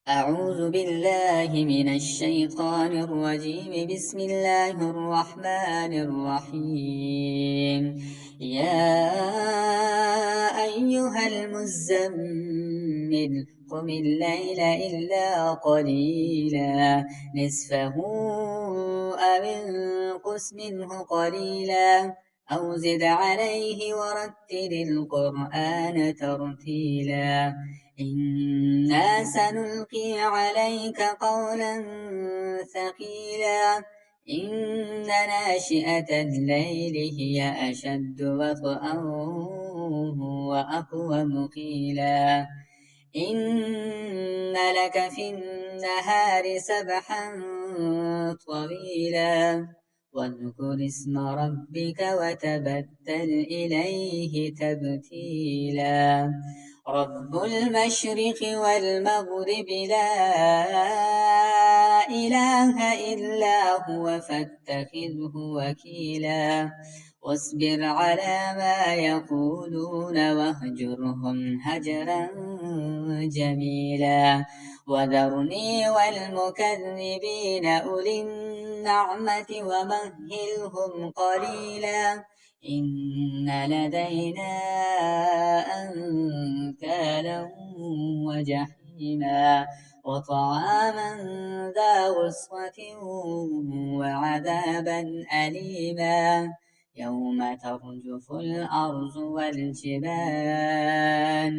أعوذ بالله من الشيطان الرجيم. بسم الله الرحمن الرحيم. يا أيها المزمل قم الليل إلا قليلا نصفه أو انقص منه قليلا أو زد عليه ورتل القرآن ترتيلا. إنا سنلقي عليك قولا ثقيلا. إن ناشئة الليل هي أشد وطئا وأقوم قيلا. إن لك في النهار سبحا طويلا. واذكر اسم ربك وتبتل إليه تبتيلا. رب المشرق والمغرب لا إله إلا هو فاتخذه وكيلا. واصبر على ما يقولون واهجرهم هجرا جميلا. وذرني والمكذبين أولي النعمة ومهلهم قليلا. إن لدينا أنكالا وجحيما وطعاما ذا وصفة وعذابا أليما. يوم ترجف الأرض والجبال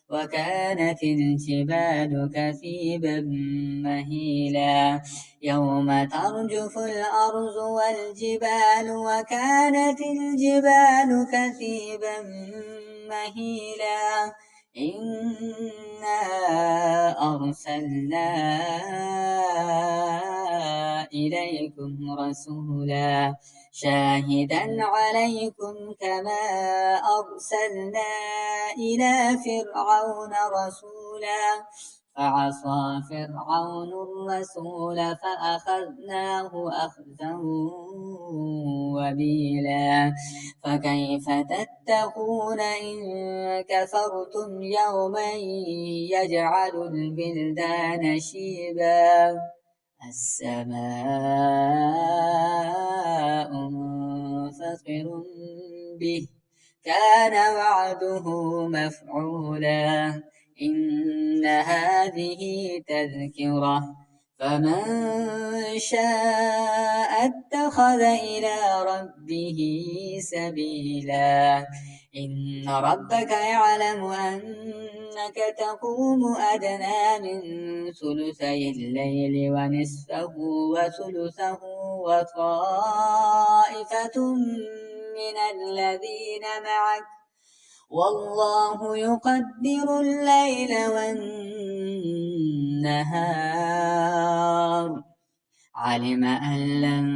وكانت الجبال كثيبا مهيلا. يوم ترجف الأرض والجبال وكانت الجبال كثيبا مهيلا. إنا أرسلنا إليكم رسولا شاهدا عليكم كما أرسلنا إلى فرعون رسولا. فعصى فرعون الرسول فأخذناه أخذا وبيلا. فكيف تتقون إن كفرتم يوما يجعل البلدان شيبا. السماء منفطر به كان وعده مفعولا. إن هذه تذكرة فمن شاء اتخذ إلى ربه سبيلا. إن ربك يعلم أنك تقوم أدنى من ثلثي الليل ونصفه وثلثه وطائفة من الذين معك والله يقدر الليل والنهار. علم أن لن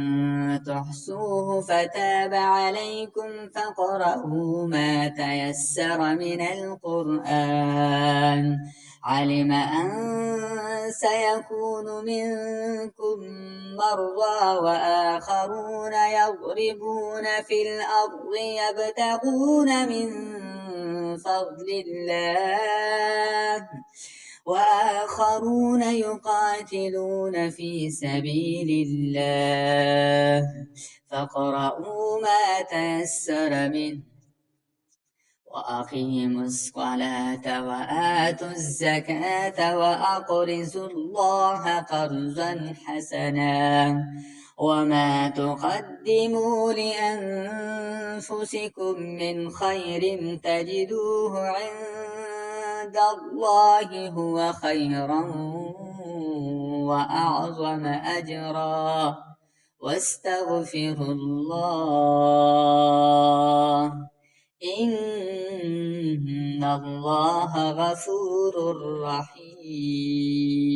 تحصوه فتاب عليكم فاقرؤوا ما تيسر من القرآن. علم أن سيكون منكم مرضى وآخرون يضربون في الأرض يبتغون من فضل الله وآخرون يقاتلون في سبيل الله. فاقرؤوا ما تيسر منه وأقيموا الصلاة وآتوا الزكاة وأقرضوا الله قرضا حسنا. وما تقدموا لأنفسكم من خير تجدوه عند الله هو خيرا وأعظم أجرا. واستغفروا الله إن الله غفور رحيم.